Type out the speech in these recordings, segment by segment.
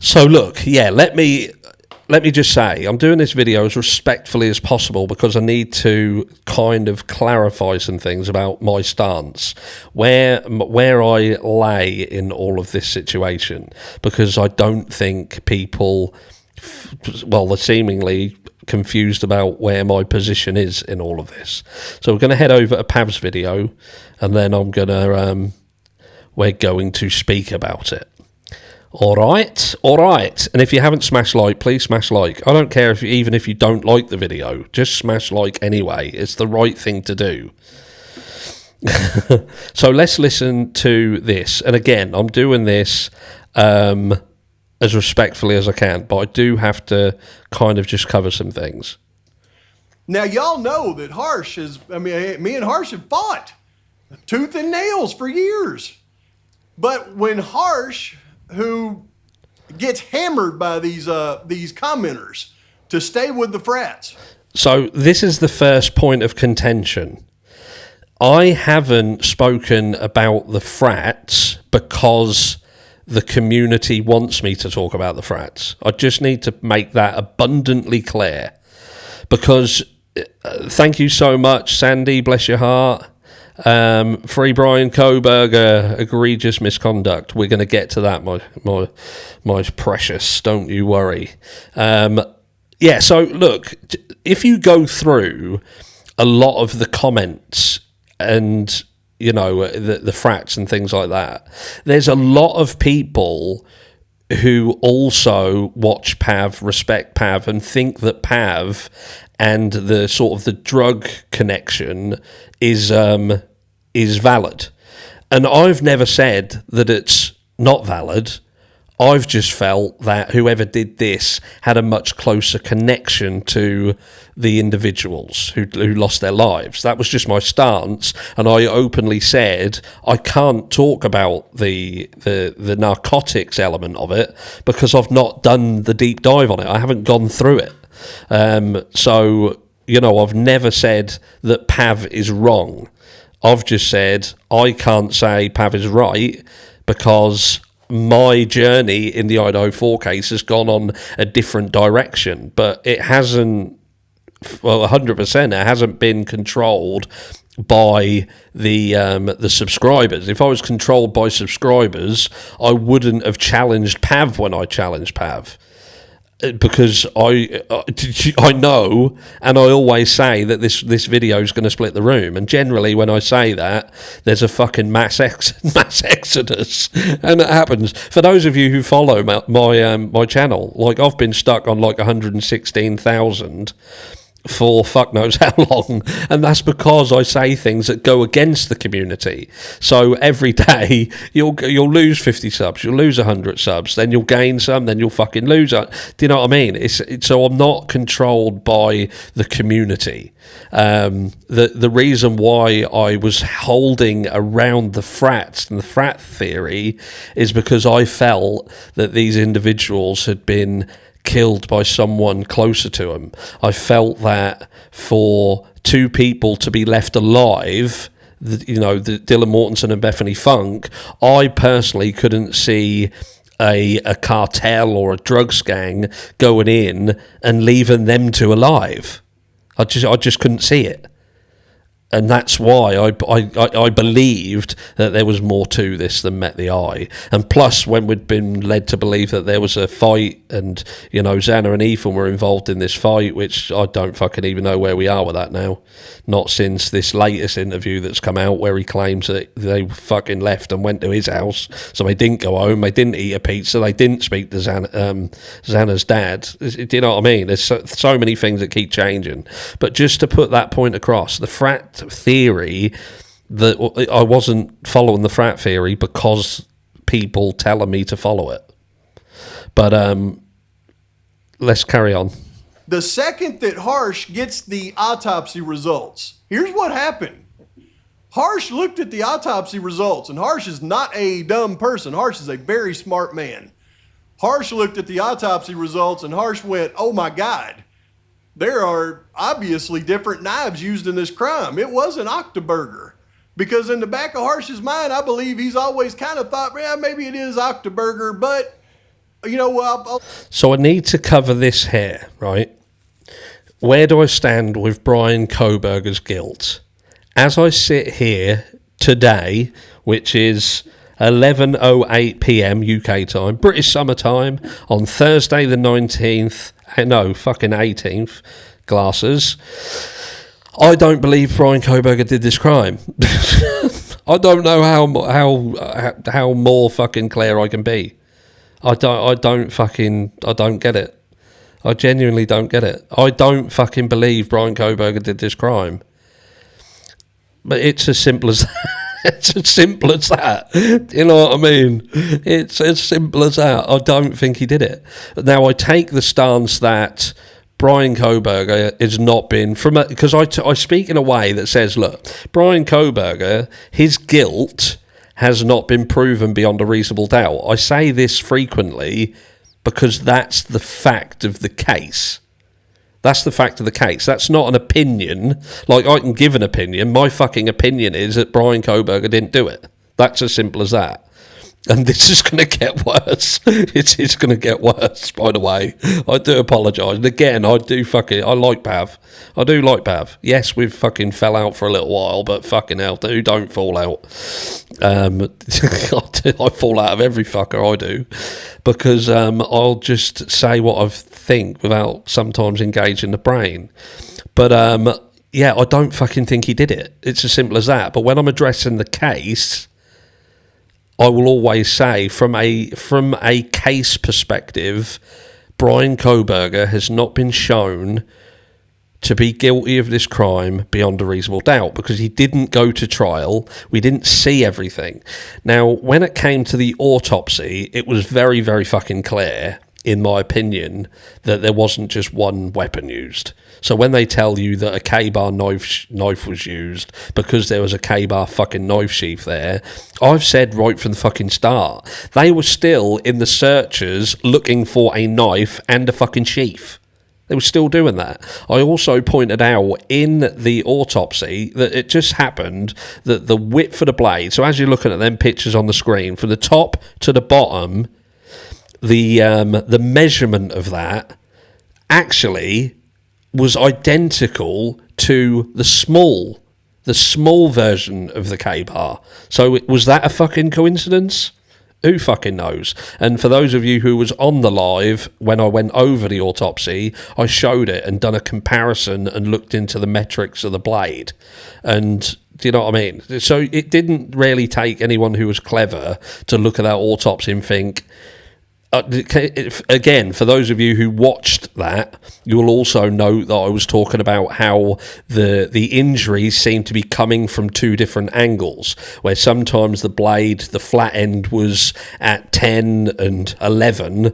So look, yeah, let me just say, I'm doing this video as respectfully as possible because I need to kind of clarify some things about my stance, where I lay in all of this situation, because I don't think people, well, they're seemingly confused about where my position is in all of this. So we're going to head over to Pav's video, and then we're going to speak about it. All right. And if you haven't smashed like, please smash like. I don't care even if you don't like the video, just smash like anyway. It's the right thing to do. So let's listen to this. And again, I'm doing this as respectfully as I can, but I do have to kind of just cover some things. Now, y'all know that me and Harsh have fought tooth and nails for years. But when Harsh, who gets hammered by these commenters to stay with the frats. So this is the first point of contention. I haven't spoken about the frats because the community wants me to talk about the frats. I just need to make that abundantly clear, because thank you so much, Sandy, bless your heart. Free Brian Koberger, egregious misconduct. We're going to get to that, my precious. Don't you worry. Yeah. So look, if you go through a lot of the comments and the frats and things like that, there's a lot of people who also watch PAV, respect PAV, and think that PAV and the sort of the drug connection is valid. And I've never said that it's not valid. I've just felt that whoever did this had a much closer connection to the individuals who lost their lives. That was just my stance, and I openly said I can't talk about the narcotics element of it because I've not done the deep dive on it. I haven't gone through it. So, I've never said that PAV is wrong. I've just said I can't say PAV is right because my journey in the Idaho 4 case has gone on a different direction, but it hasn't, 100%, it hasn't been controlled by the subscribers. If I was controlled by subscribers, I wouldn't have challenged PAV when I challenged PAV. Because I know, and I always say that this video is going to split the room, and generally when I say that, there's a fucking mass exodus, and it happens. For those of you who follow my channel, like I've been stuck on like 116,000 for fuck knows how long, and that's because I say things that go against the community. So every day you'll lose 50 subs, you'll lose 100 subs, then you'll gain some, then you'll fucking lose it. Do you know what I mean? So I'm not controlled by the community. The reason why I was holding around the frats and the frat theory is because I felt that these individuals had been killed by someone closer to him. I felt that for two people to be left alive, the Dylan Mortensen and Bethany Funk, I personally couldn't see a cartel or a drugs gang going in and leaving them two alive. I just couldn't see it. And that's why I believed that there was more to this than met the eye. And plus, when we'd been led to believe that there was a fight and, Xana and Ethan were involved in this fight, which I don't fucking even know where we are with that now. Not since this latest interview that's come out where he claims that they fucking left and went to his house. So they didn't go home, they didn't eat a pizza, they didn't speak to Xana's dad. Do you know what I mean? There's so many things that keep changing. But just to put that point across, the frat theory, that I wasn't following the frat theory because people telling me to follow it. But let's carry on. The second that Harsh gets the autopsy results, here's what happened. Harsh looked at the autopsy results, and Harsh is not a dumb person. Harsh is a very smart man. Harsh looked at the autopsy results, and Harsh went, oh my God. There are obviously different knives used in this crime. It was an Octoburger. Because in the back of Harsh's mind, I believe he's always kind of thought, yeah, maybe it is Octoburger, but You know, I'll So I need to cover this here, right? Where do I stand with Brian Kohberger's guilt? As I sit here today, which is 11:08 p.m. UK time, British summer time, on Thursday the 19th, no, fucking 18th, glasses, I don't believe Brian Kohberger did this crime. I don't know how more fucking clear I can be. I don't get it. I genuinely don't get it. I don't fucking believe Brian Kohberger did this crime. But it's as simple as that. It's as simple as that. You know what I mean? It's as simple as that. I don't think he did it. Now, I take the stance that Brian Kohberger has not been because I speak in a way that says, look, Brian Kohberger, his guilt has not been proven beyond a reasonable doubt. I say this frequently because that's the fact of the case. That's the fact of the case. That's not an opinion. Like, I can give an opinion. My fucking opinion is that Brian Kohberger didn't do it. That's as simple as that. And this is going to get worse. It is going to get worse, by the way. I do apologise. And again, I like PAV. I do like PAV. Yes, we've fucking fell out for a little while, but fucking hell, don't fall out. I fall out of every fucker I do. Because I'll just say what I think without sometimes engaging the brain. But yeah, I don't fucking think he did it. It's as simple as that. But when I'm addressing the case, I will always say, from a case perspective, Brian Kohberger has not been shown to be guilty of this crime beyond a reasonable doubt, because he didn't go to trial. We didn't see everything. Now, when it came to the autopsy, it was very, very fucking clear, in my opinion, that there wasn't just one weapon used. So when they tell you that a K-bar knife was used because there was a K-bar fucking knife sheath there, I've said right from the fucking start, they were still in the searches looking for a knife and a fucking sheath. They were still doing that. I also pointed out in the autopsy that it just happened that the width of the blade, so as you're looking at them pictures on the screen, from the top to the bottom, the measurement of that actually was identical to the small version of the K-bar. So was that a fucking coincidence? Who fucking knows? And for those of you who was on the live when I went over the autopsy, I showed it and done a comparison and looked into the metrics of the blade. And do you know what I mean? So it didn't really take anyone who was clever to look at that autopsy and think, again, for those of you who watched that, you will also note that I was talking about how the injuries seem to be coming from two different angles, where sometimes the blade, the flat end was at 10 and 11,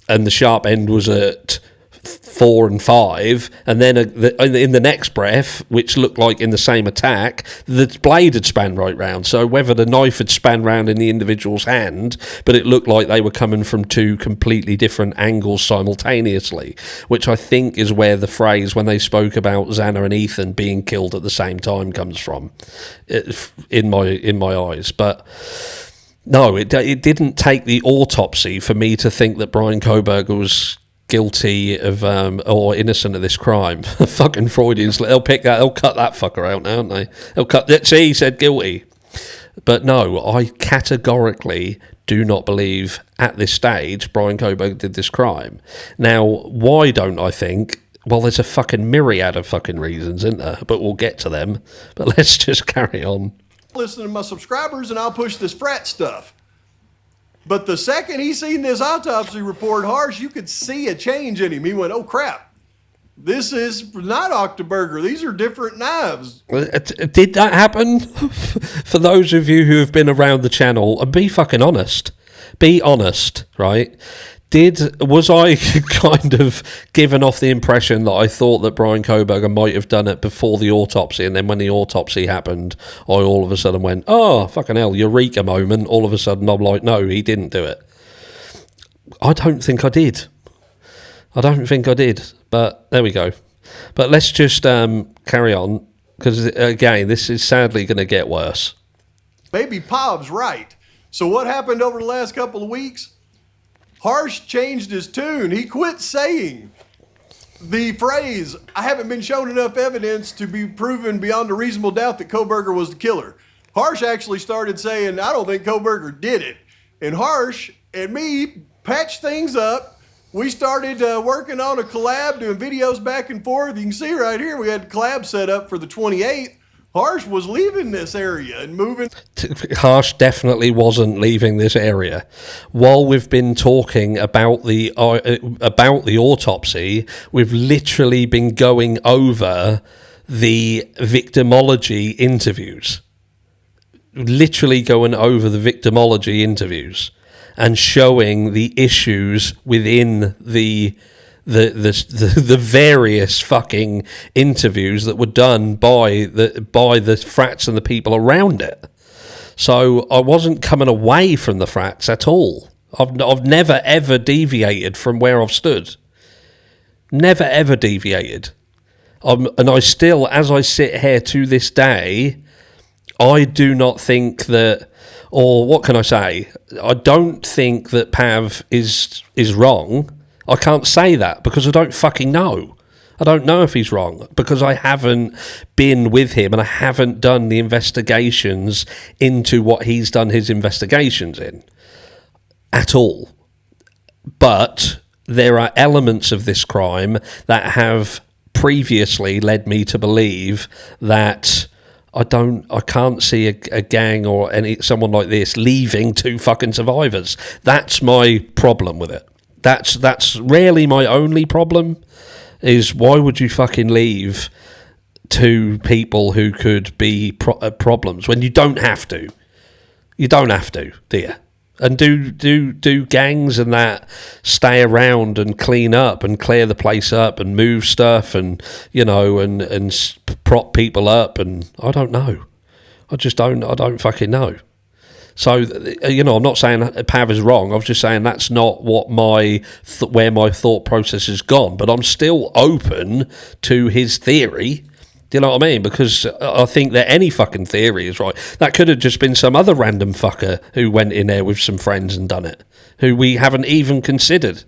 and the sharp end was at 4 and 5, and then in the next breath, which looked like in the same attack, the blade had span right round. So whether the knife had span round in the individual's hand, but it looked like they were coming from two completely different angles simultaneously, which I think is where the phrase when they spoke about Xana and Ethan being killed at the same time comes from, in my eyes. But no, it didn't take the autopsy for me to think that Brian Kohberger was guilty of or innocent of this crime. Fucking Freudians, they'll cut that fucker out now, won't they? They'll cut that. See, he said guilty. But no, I categorically do not believe at this stage Brian Kohberger did this crime. Now, why don't I think? Well, there's a fucking myriad of fucking reasons, isn't there? But we'll get to them. But let's just carry on. listen to my subscribers and I'll push this frat stuff. But the second he seen this autopsy report, Harsh, you could see a change in him. He went, oh, crap. This is not Octoburger. These are different knives. Did that happen? For those of you who have been around the channel, and be fucking honest. Be honest, right? Was I kind of given off the impression that I thought that Brian Kohberger might have done it before the autopsy, and then when the autopsy happened, I all of a sudden went, oh, fucking hell, eureka moment. All of a sudden I'm like, no, he didn't do it. I don't think I did. But there we go. But let's just carry on, because, again, this is sadly going to get worse. Maybe Pob's right. So what happened over the last couple of weeks? Harsh changed his tune. He quit saying the phrase, I haven't been shown enough evidence to be proven beyond a reasonable doubt that Kohberger was the killer. Harsh actually started saying, I don't think Kohberger did it. And Harsh and me patched things up. We started working on a collab, doing videos back and forth. You can see right here, we had the collab set up for the 28th. Harsh was leaving this area and moving. Harsh definitely wasn't leaving this area. While we've been talking about the autopsy, we've literally been going over the victimology interviews. Literally going over the victimology interviews and showing the issues within the various fucking interviews that were done by the frats and the people around it. So I wasn't coming away from the frats at all. I've never ever deviated from where I've stood. Never ever deviated. And I still, as I sit here to this day, I do not think that, or what can I say? I don't think that PAV is wrong. I can't say that because I don't fucking know. I don't know if he's wrong because I haven't been with him and I haven't done the investigations into what he's done his investigations in at all. But there are elements of this crime that have previously led me to believe that I can't see a gang or someone like this leaving two fucking survivors. That's my problem with it. That's really my only problem, is why would you fucking leave two people who could be problems when you don't have to? You don't have to, do you? And do gangs and that stay around and clean up and clear the place up and move stuff and, you know, and prop people up, and I don't know. I don't fucking know. So, you know, I'm not saying PAV is wrong. I was just saying that's not what where my thought process has gone. But I'm still open to his theory. Do you know what I mean? Because I think that any fucking theory is right. That could have just been some other random fucker who went in there with some friends and done it, who we haven't even considered.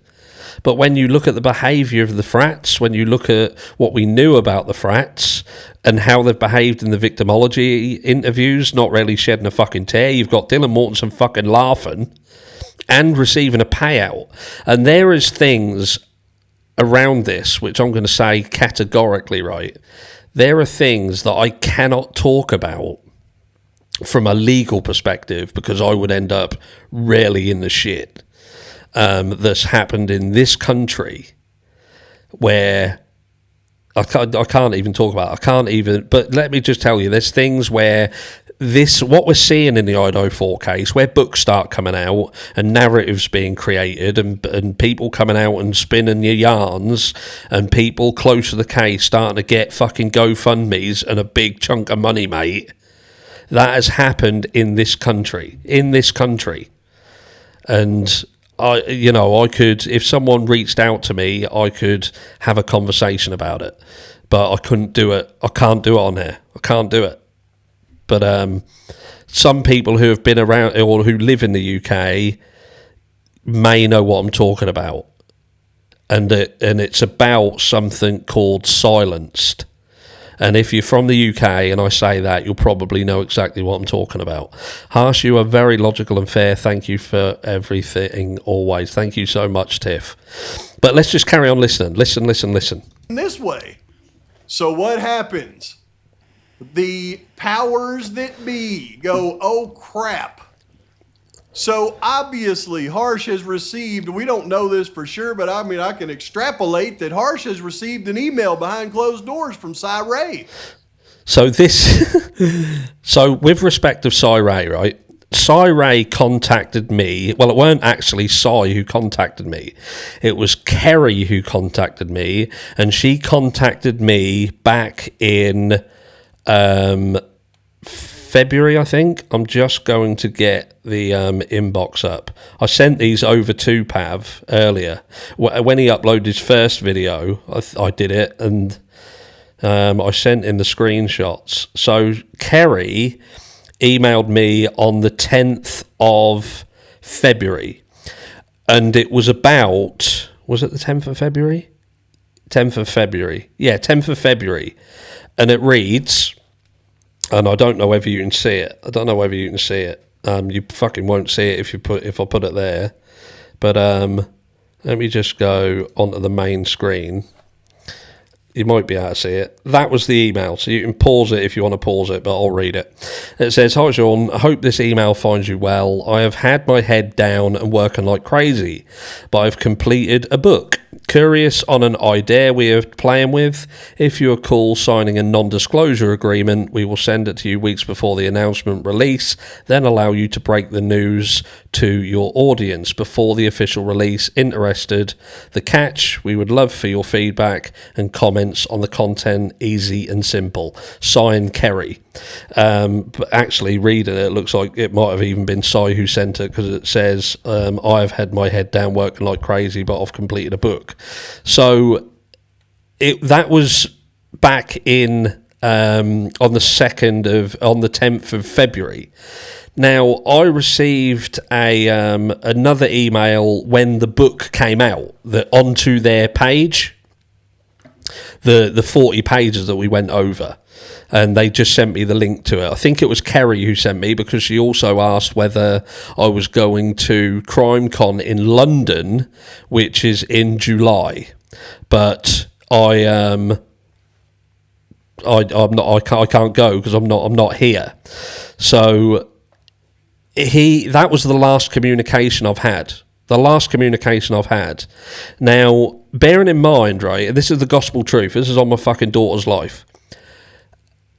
But when you look at the behaviour of the frats, when you look at what we knew about the frats and how they've behaved in the victimology interviews, not really shedding a fucking tear, you've got Dylan Mortensen fucking laughing and receiving a payout. And there is things around this, which I'm going to say categorically, right? There are things that I cannot talk about from a legal perspective because I would end up really in the shit. That's happened in this country where I can't even talk about it. I can't even, but let me just tell you, there's things where what we're seeing in the Idaho 4 case, where books start coming out and narratives being created and people coming out and spinning your yarns and people close to the case starting to get fucking GoFundMes and a big chunk of money, mate. That has happened in this country. And I could, if someone reached out to me, I could have a conversation about it, but I couldn't do it. I can't do it on here. I can't do it. But some people who have been around or who live in the UK may know what I'm talking about, and it's about something called Silenced. And if you're from the UK and I say that, you'll probably know exactly what I'm talking about. Harsh, you are very logical and fair. Thank you for everything, always. Thank you so much, Tiff. But let's just carry on listening. Listen. This way. So what happens? The powers that be go, oh, crap. So obviously Harsh has received, we don't know this for sure, but I mean, I can extrapolate that Harsh has received an email behind closed doors from Cy Ray. So so with respect of Cy Ray, right? Cy Ray contacted me. Well, it weren't actually Cy who contacted me. It was Kerry who contacted me, and she contacted me back in February, I think. I'm just going to get the inbox up. I sent these over to PAV earlier. When he uploaded his first video, I did it, and I sent in the screenshots. So Kerry emailed me on the 10th of February. and it was about, was it the 10th of February? 10th of February. Yeah, 10th of February. And it reads, and I don't know whether you can see it. You fucking won't see it if I put it there. But let me just go onto the main screen. You might be able to see it. That was the email, so you can pause it if you want to pause it, but I'll read it. It says, "Hi Sean, I hope this email finds you well. I have had my head down and working like crazy, but I've completed a book. Curious on an idea we are playing with. If you are cool signing a non-disclosure agreement, we will send it to you weeks before the announcement release, then allow you to break the news to your audience before the official release. Interested? The catch, we would love for your feedback and comments on the content, easy and simple. Signed, Kerry." But actually reading it, looks like it might have even been Si who sent it, because it says, "I've had my head down working like crazy, but I've completed a book." So that was back in on the 10th of February. Now, I received another email when the book came out, onto their page, the 40 pages that we went over, and they just sent me the link to it. I think it was Kerry who sent me, because she also asked whether I was going to CrimeCon in London, which is in July, but I'm not. I can't go because I'm not here. So that was the last communication I've had. Now, bearing in mind, right, this is the gospel truth. This is on my fucking daughter's life.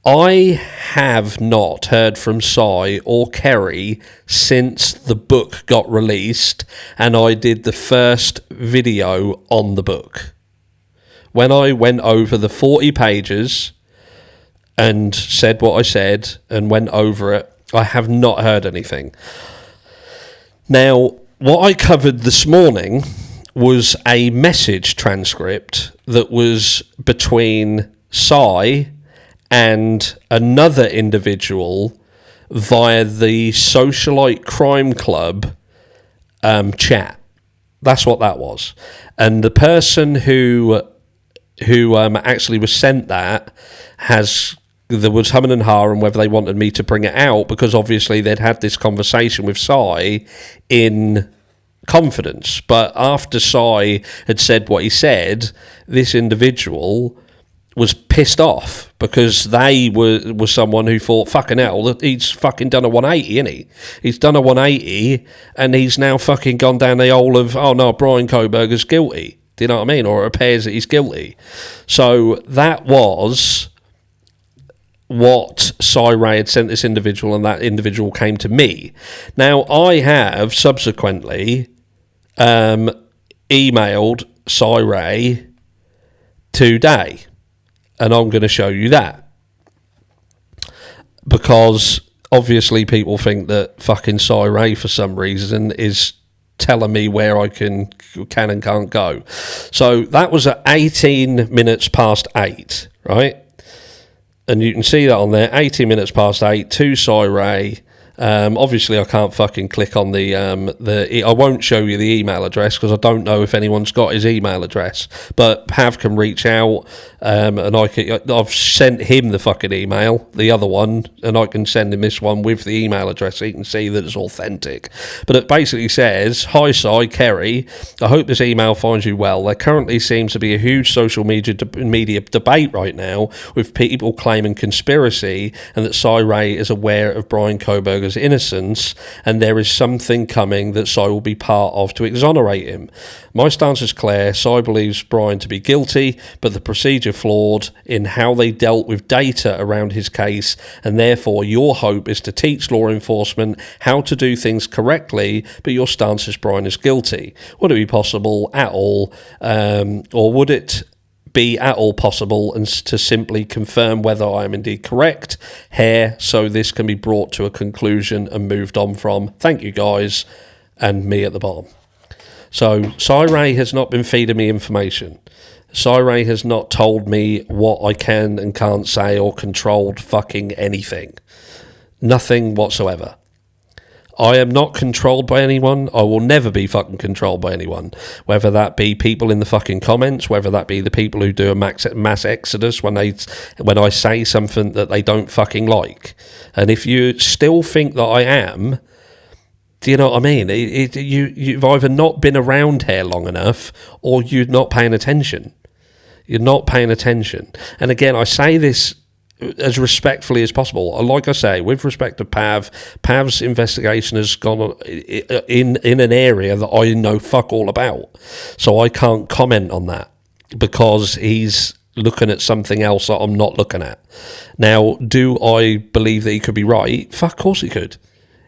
I have not heard from Si or Kerry since the book got released and I did the first video on the book. When I went over the 40 pages and said what I said and went over it, I have not heard anything. Now, what I covered this morning was a message transcript that was between Si and another individual via the Socialite Crime Club chat. That's what that was. And the person who actually was sent that there was humming and hawing whether they wanted me to bring it out, because obviously they'd had this conversation with Si in confidence. But after Si had said what he said, this individual was pissed off, because they were someone who thought, fucking hell, he's fucking done a 180, isn't he? He's done a 180, and he's now fucking gone down the hole of, oh no, Brian Kohberger's guilty. Do you know what I mean? Or it appears that he's guilty. So that was what Si Ray had sent this individual, and that individual came to me. Now, I have subsequently emailed Si Ray today, and I'm going to show you that, because obviously people think that fucking Si Ray for some reason is telling me where I can and can't go. So that was at 18 minutes past 8, right? And you can see that on there, 18 minutes past 8, to Si Ray. Obviously, I can't fucking click on I won't show you the email address, because I don't know if anyone's got his email address. But PAV can reach out, and I've sent him the fucking email, the other one, and I can send him this one with the email address so you can see that it's authentic. But it basically says, "Hi Si, Kerry, I hope this email finds you well. There currently seems to be a huge social media debate right now, with people claiming conspiracy and that Si Ray is aware of Brian Kohberger's innocence, and there is something coming that Si will be part of to exonerate him. My stance is clear. Si believes Brian to be guilty, but the procedure flawed in how they dealt with data around his case, and therefore your hope is to teach law enforcement how to do things correctly, but your stance is Brian is guilty. Would it be possible at all, or would it be at all possible and to simply confirm whether I am indeed correct here, so this can be brought to a conclusion and moved on from? Thank you guys," and me at the bottom. So Si Ray has not been feeding me information. Si Ray has not told me what I can and can't say, or controlled fucking anything. Nothing whatsoever. I am not controlled by anyone. I will never be fucking controlled by anyone. Whether that be people in the fucking comments, whether that be the people who do a mass exodus when I say something that they don't fucking like. And if you still think that I am, do you know what I mean? You've either not been around here long enough, or you're not paying attention. You're not paying attention. And again, I say this as respectfully as possible. Like I say, with respect to PAV's investigation has gone on in an area that I know fuck all about. So I can't comment on that because he's looking at something else that I'm not looking at. Now, do I believe that he could be right? Fuck, of course he could.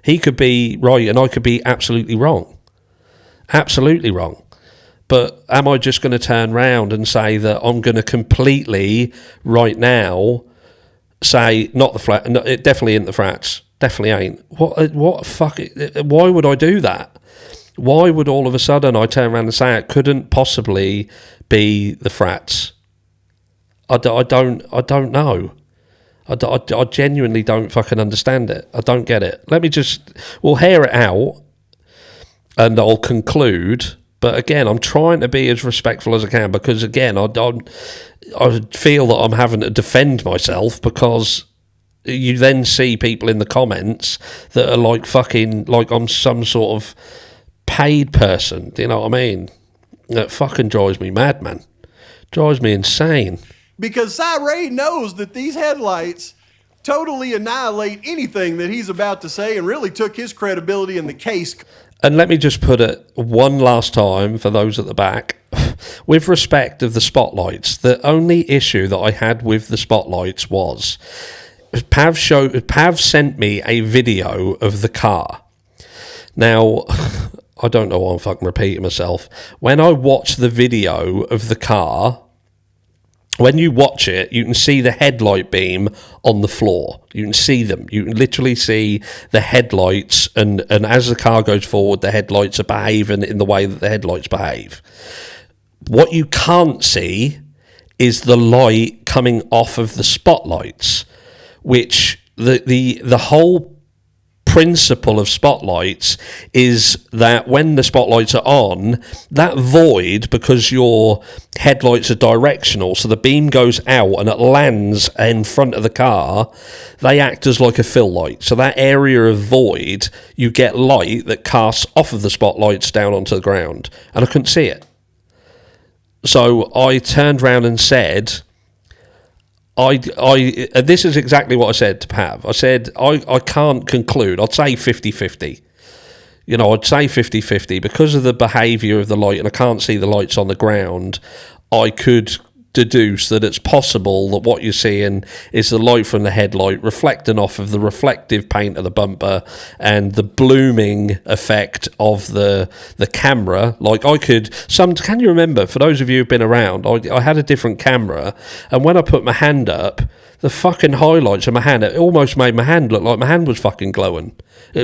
He could be right and I could be absolutely wrong. Absolutely wrong. But am I just going to turn around and say that I'm going to completely, right now, say not the flat? No, it definitely ain't the frats. Definitely ain't. What fuck? Why would I do that? Why would all of a sudden I turn around and say it couldn't possibly be the frats? I don't know. I genuinely don't fucking understand it. I don't get it. We'll hear it out, and I'll conclude. But again, I'm trying to be as respectful as I can because, again, I feel that I'm having to defend myself because you then see people in the comments that are like fucking, like I'm some sort of paid person. Do you know what I mean? That fucking drives me mad, man. Drives me insane. Because Ray knows that these headlights totally annihilate anything that he's about to say and really took his credibility in the case. And let me just put it one last time for those at the back. With respect of the spotlights, the only issue that I had with the spotlights was PAV sent me a video of the car. Now, I don't know why I'm fucking repeating myself. When I watched the video of the car, when you watch it, you can see the headlight beam on the floor. You can see them. You can literally see the headlights, and as the car goes forward, the headlights are behaving in the way that the headlights behave. What you can't see is the light coming off of the spotlights, which the whole principle of spotlights is that when the spotlights are on, that void, because your headlights are directional, so the beam goes out and it lands in front of the car, they act as like a fill light. So that area of void, you get light that casts off of the spotlights down onto the ground, and I couldn't see it. So I turned around and said, this is exactly what I said to Pav. I said, I can't conclude. I'd say 50-50. You know, I'd say 50-50 because of the behaviour of the light, and I can't see the lights on the ground. I could deduce that it's possible that what you're seeing is the light from the headlight reflecting off of the reflective paint of the bumper and the blooming effect of the camera. Like can you remember, for those of you who've been around, I had a different camera, and when I put my hand up, the fucking highlights of my hand, it almost made my hand look like my hand was fucking glowing.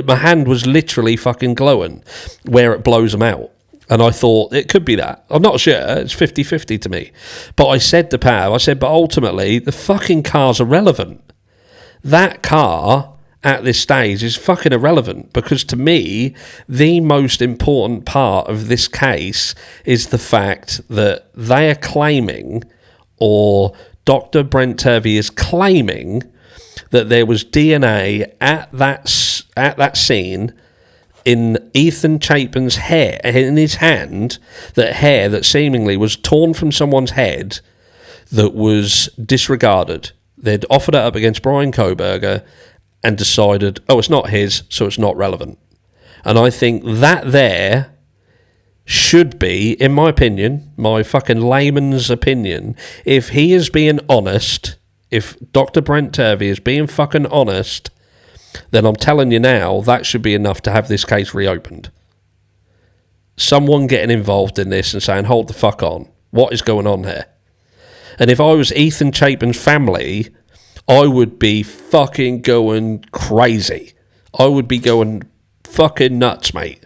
My hand was literally fucking glowing where it blows them out. And I thought, it could be that. I'm not sure. It's 50-50 to me. But I said to Pav, but ultimately, the fucking car's irrelevant. That car, at this stage, is fucking irrelevant. Because to me, the most important part of this case is the fact that they are claiming, or Dr. Brent Turvey is claiming, that there was DNA at that scene in Ethan Chapin's hair, in his hand, that hair that seemingly was torn from someone's head that was disregarded. They'd offered it up against Brian Kohberger and decided, it's not his, so it's not relevant. And I think that there should be, in my opinion, my fucking layman's opinion, if he is being honest, if Dr. Brent Turvey is being fucking honest, then I'm telling you now, that should be enough to have this case reopened. Someone getting involved in this and saying, hold the fuck on, what is going on here? And if I was Ethan Chapin's family, I would be fucking going crazy. I would be going fucking nuts, mate.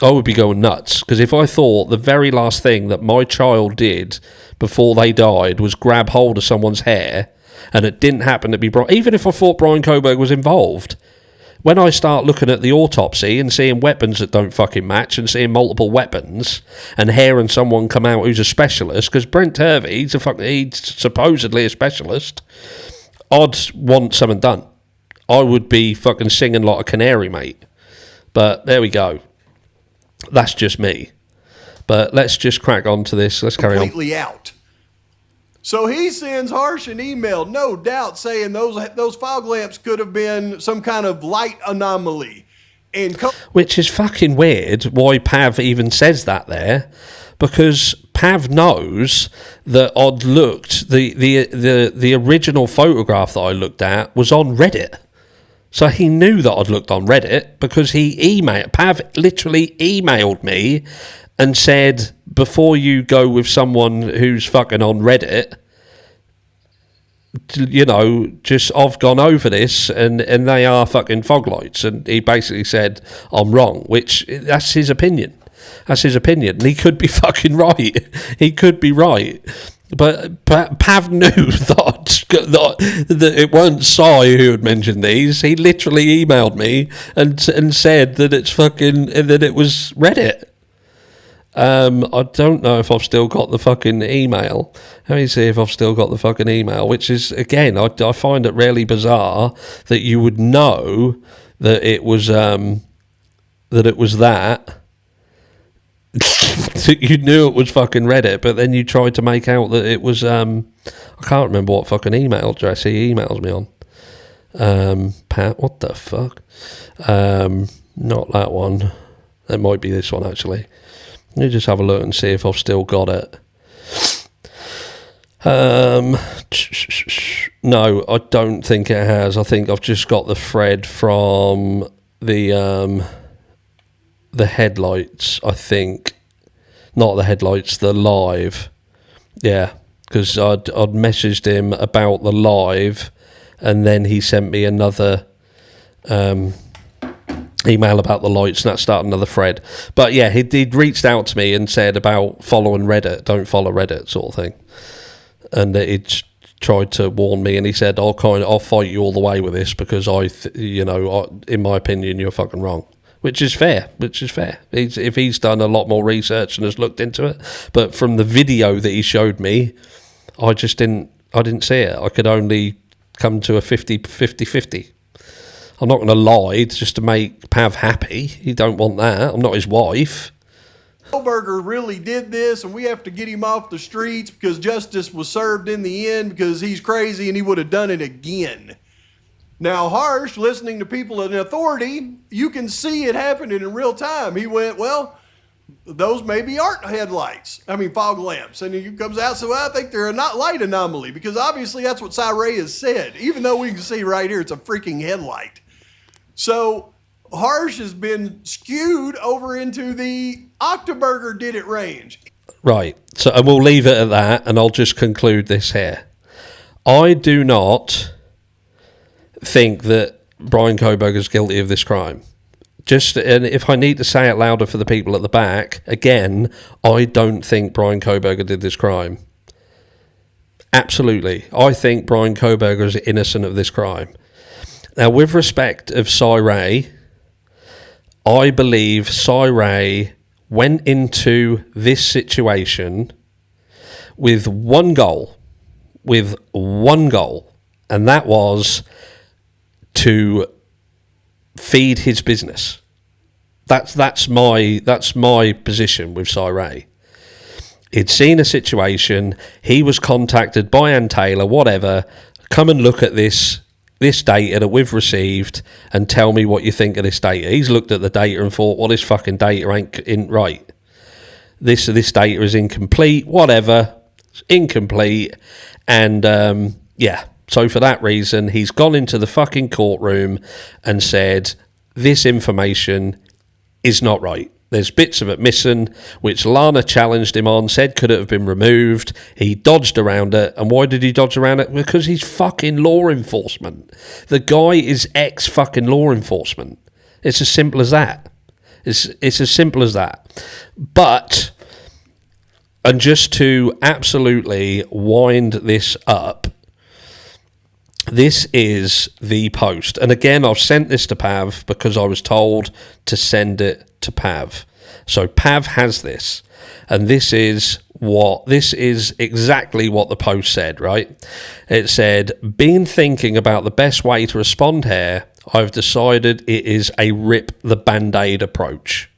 I would be going nuts. Because if I thought the very last thing that my child did before they died was grab hold of someone's hair, and it didn't happen to be Brian, even if I thought Brian Kohberger was involved, when I start looking at the autopsy and seeing weapons that don't fucking match and seeing multiple weapons and hearing someone come out who's a specialist, because Brent Turvey, he's supposedly a specialist, I'd want something done. I would be fucking singing like a canary, mate. But there we go. That's just me. But let's just crack on to this. Let's carry on. Completely out. So he sends Harsh an email, no doubt, saying those fog lamps could have been some kind of light anomaly. Which is fucking weird why PAV even says that there, because PAV knows that I'd looked, the original photograph that I looked at was on Reddit. So he knew that I'd looked on Reddit because PAV literally emailed me and said, before you go with someone who's fucking on Reddit, you know, just I've gone over this and they are fucking fog lights. And he basically said, I'm wrong, which that's his opinion. That's his opinion. And he could be fucking right. He could be right. But Pav knew that it weren't Si who had mentioned these. He literally emailed me and said that it's fucking, that it was Reddit. I don't know if I've still got the fucking email. Let me see if I've still got the fucking email, which is, again, I find it really bizarre that you would know that it was that. You knew it was fucking Reddit, but then you tried to make out that it was I can't remember what fucking email address he emails me on. Pat, what the fuck? Not that one. It might be this one, actually. Let me just have a look and see if I've still got it. No, I don't think it has. I think I've just got the thread from the headlights, I think. Not the headlights, the live. Yeah, because I'd messaged him about the live, and then he sent me another email about the lights, and that started another thread. But yeah, he'd reached out to me and said about following Reddit, don't follow Reddit, sort of thing. And he'd tried to warn me, and he said, I'll fight you all the way with this because in my opinion, you're fucking wrong. Which is fair. If he's done a lot more research and has looked into it. But from the video that he showed me, I didn't see it. I could only come to a 50-50. I'm not going to lie just to make Pav happy. He don't want that. I'm not his wife. Goldberger really did this, and we have to get him off the streets because justice was served in the end because he's crazy and he would have done it again. Now, Harsh, listening to people in authority, you can see it happening in real time. He went, well, those maybe aren't fog lamps. And he comes out and says, well, I think they're a not light anomaly because obviously that's what Ray has said, even though we can see right here it's a freaking headlight. So Harsh has been skewed over into the Octoburger did it range. Right. So and we'll leave it at that, and I'll just conclude this here. I do not think that Brian Koberger is guilty of this crime. And if I need to say it louder for the people at the back, again, I don't think Brian Koberger did this crime. Absolutely. I think Brian Koberger is innocent of this crime. Now, with respect of Ray, I believe Ray went into this situation with one goal, and that was to feed his business. That's my position with Ray. He'd seen a situation. He was contacted by Ann Taylor, whatever. Come and look at this data that we've received and tell me what you think of this data. He's looked at the data and thought, well, this fucking data ain't right. This data is incomplete. Whatever, it's incomplete, and yeah. So for that reason, he's gone into the fucking courtroom and said, this information is not right. There's bits of it missing, which Lana challenged him on, said could it have been removed. He dodged around it. And why did he dodge around it? Because he's fucking law enforcement. The guy is ex-fucking law enforcement. It's as simple as that. It's as simple as that. But, and just to absolutely wind this up, This is the post. And again, I've sent this to PAV because I was told to send it to PAV. So PAV has this. And this is exactly what the post said, right? It said, been thinking about the best way to respond here. I've decided it is a rip the Band-Aid approach.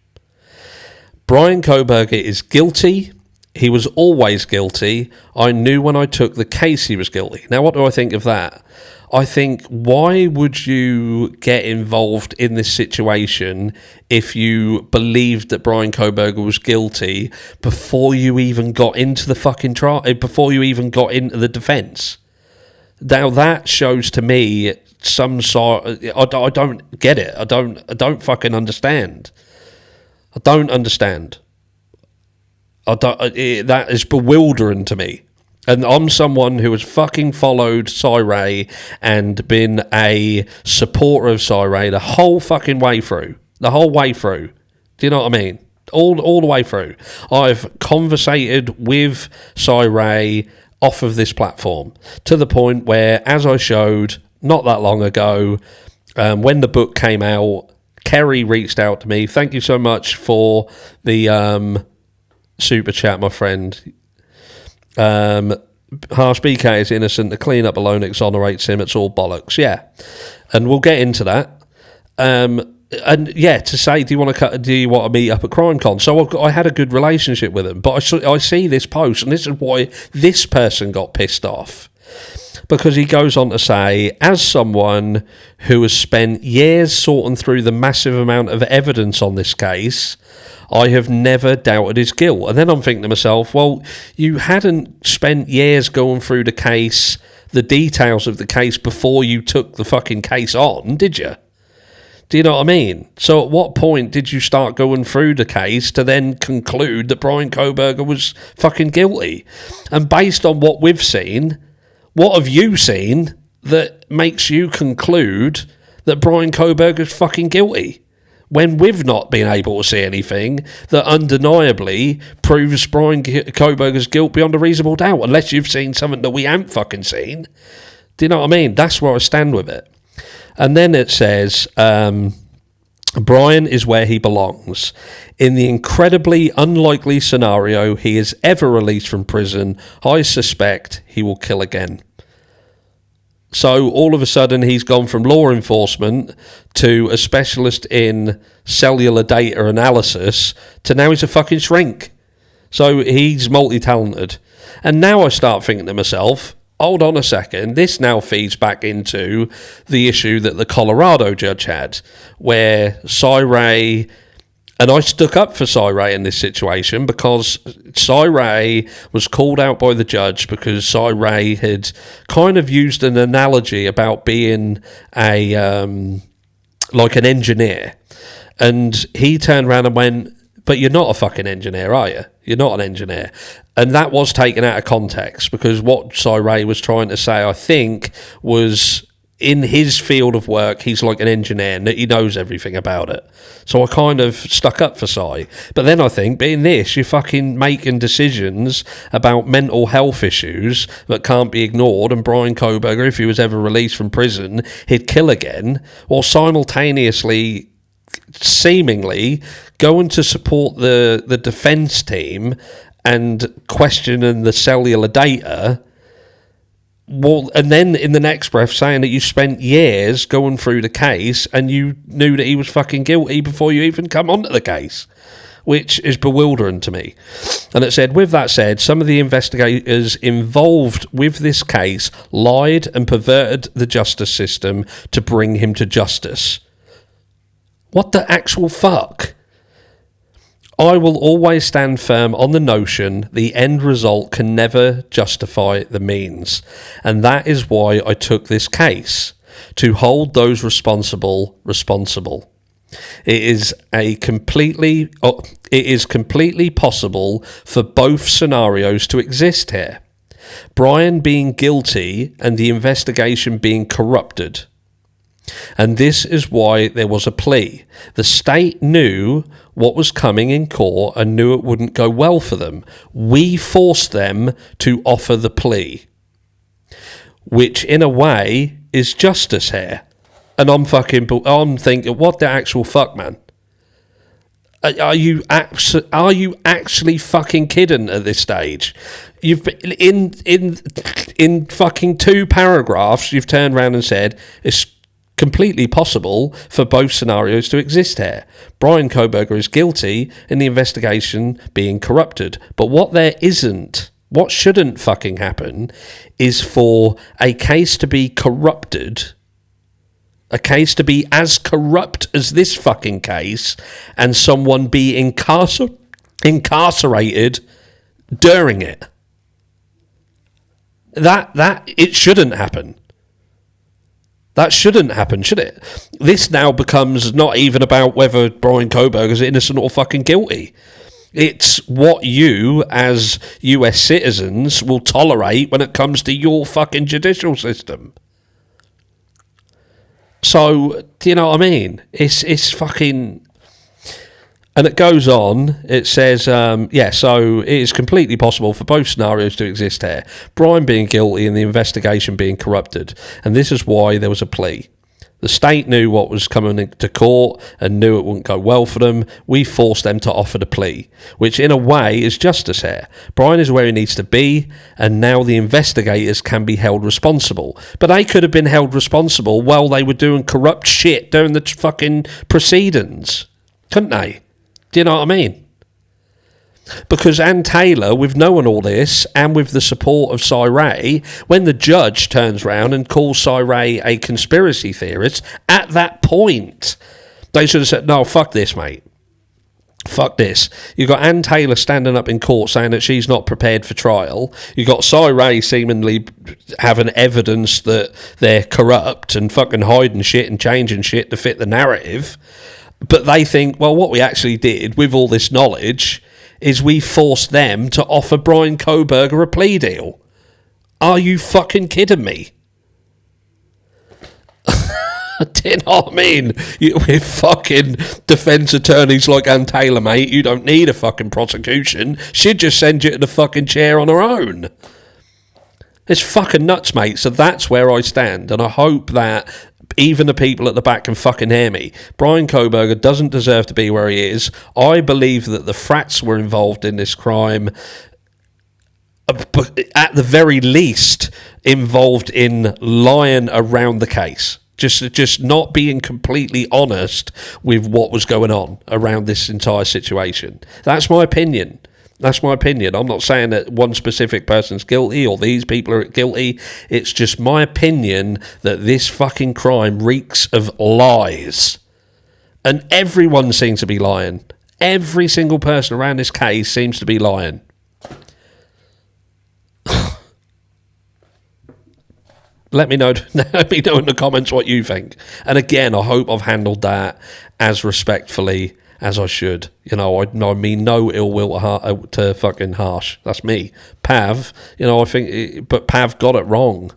Brian Kohberger is guilty. He was always guilty. I knew when I took the case he was guilty. Now, what do I think of that? I think, why would you get involved in this situation if you believed that Brian Kohberger was guilty before you even got into the fucking trial, before you even got into the defence? Now, that shows to me some sort. I don't get it. I don't fucking understand. I don't understand. That is bewildering to me. And I'm someone who has fucking followed Cy and been a supporter of Cy the whole fucking way through. The whole way through. Do you know what I mean? All the way through. I've conversated with Cy off of this platform to the point where, as I showed not that long ago, when the book came out, Kerry reached out to me. Thank you so much for the super chat, my friend. Harsh BK is innocent. The clean-up alone exonerates him. It's all bollocks. Yeah, and we'll get into that. And yeah, to say, do you want to meet up at CrimeCon? So I had a good relationship with him, but I see this post, and this is why this person got pissed off, because he goes on to say, as someone who has spent years sorting through the massive amount of evidence on this case, I have never doubted his guilt. And then I'm thinking to myself, well, you hadn't spent years going through the case, the details of the case, before you took the fucking case on, did you? Do you know what I mean? So at what point did you start going through the case to then conclude that Brian Kohberger was fucking guilty? And based on what we've seen, what have you seen that makes you conclude that Brian Kohberger's fucking guilty, when we've not been able to see anything that undeniably proves Brian Kohberger's guilt beyond a reasonable doubt, unless you've seen something that we haven't fucking seen? Do you know what I mean? That's where I stand with it. And then it says, Brian is where he belongs. In the incredibly unlikely scenario he is ever released from prison, I suspect he will kill again. So all of a sudden he's gone from law enforcement to a specialist in cellular data analysis to now he's a fucking shrink. So he's multi-talented. And now I start thinking to myself, hold on a second, this now feeds back into the issue that the Colorado judge had, where Cy, and I stuck up for Cy in this situation, because Cy was called out by the judge because Cy had kind of used an analogy about being like an engineer. And he turned around and went, but you're not a fucking engineer, are you? You're not an engineer. And that was taken out of context, because what Cy was trying to say, I think, was in his field of work, he's like an engineer and he knows everything about it. So I kind of stuck up for Cy. But then I think, being this, you're fucking making decisions about mental health issues that can't be ignored, and Brian Kohberger, if he was ever released from prison, he'd kill again, while simultaneously, seemingly, going to support the defence team and questioning the cellular data. Well, and then in the next breath saying that you spent years going through the case and you knew that he was fucking guilty before you even come onto the case, which is bewildering to me. And it said, with that said, some of the investigators involved with this case lied and perverted the justice system to bring him to justice. What the actual fuck? I will always stand firm on the notion the end result can never justify the means. And that is why I took this case, to hold those responsible. It is completely possible for both scenarios to exist here. Brian being guilty and the investigation being corrupted. And this is why there was a plea. The state knew what was coming in court and knew it wouldn't go well for them. We forced them to offer the plea, which in a way is justice here. And I'm thinking, what the actual fuck, man? Are you actually fucking kidding at this stage? You've been in fucking 2 paragraphs. You've turned around and said it's completely possible for both scenarios to exist here. Brian Kohberger is guilty in the investigation being corrupted, but what shouldn't fucking happen is for a case to be corrupted. A case to be as corrupt as this fucking case, and someone be incarcerated during it. That it shouldn't happen. That shouldn't happen, should it? This now becomes not even about whether Brian Kohberger is innocent or fucking guilty. It's what you, as US citizens, will tolerate when it comes to your fucking judicial system. So, do you know what I mean? It's fucking... And it goes on, it says, so it is completely possible for both scenarios to exist here. Brian being guilty and the investigation being corrupted. And this is why there was a plea. The state knew what was coming to court and knew it wouldn't go well for them. We forced them to offer the plea, which in a way is justice here. Brian is where he needs to be, and now the investigators can be held responsible. But they could have been held responsible while they were doing corrupt shit during the fucking proceedings. Couldn't they? Do you know what I mean? Because Ann Taylor, with knowing all this, and with the support of Cy Ray, when the judge turns round and calls Cy Ray a conspiracy theorist, at that point, they should have said, no, fuck this, mate. Fuck this. You've got Ann Taylor standing up in court saying that she's not prepared for trial. You've got Cy Ray seemingly having evidence that they're corrupt and fucking hiding shit and changing shit to fit the narrative. But they think, well, what we actually did with all this knowledge is we forced them to offer Brian Kohberger a plea deal. Are you fucking kidding me? Do you know what I mean? With fucking defence attorneys like Ann Taylor, mate, you don't need a fucking prosecution. She'd just send you to the fucking chair on her own. It's fucking nuts, mate. So that's where I stand. And I hope that even the people at the back can fucking hear me. Brian Kohberger doesn't deserve to be where he is. I believe that the frats were involved in this crime, at the very least involved in lying around the case. Just not being completely honest with what was going on around this entire situation. That's my opinion. That's my opinion. I'm not saying that one specific person's guilty or these people are guilty. It's just my opinion that this fucking crime reeks of lies. And everyone seems to be lying. Every single person around this case seems to be lying. Let me know in the comments what you think. And again, I hope I've handled that as respectfully as I should. You know, I mean no ill will to fucking Harsh. That's me. PAV, you know, I think, but PAV got it wrong.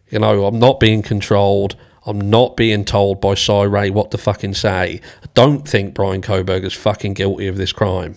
You know, I'm not being controlled. I'm not being told by Cy Ray what to fucking say. I don't think Brian Kohberger's fucking guilty of this crime.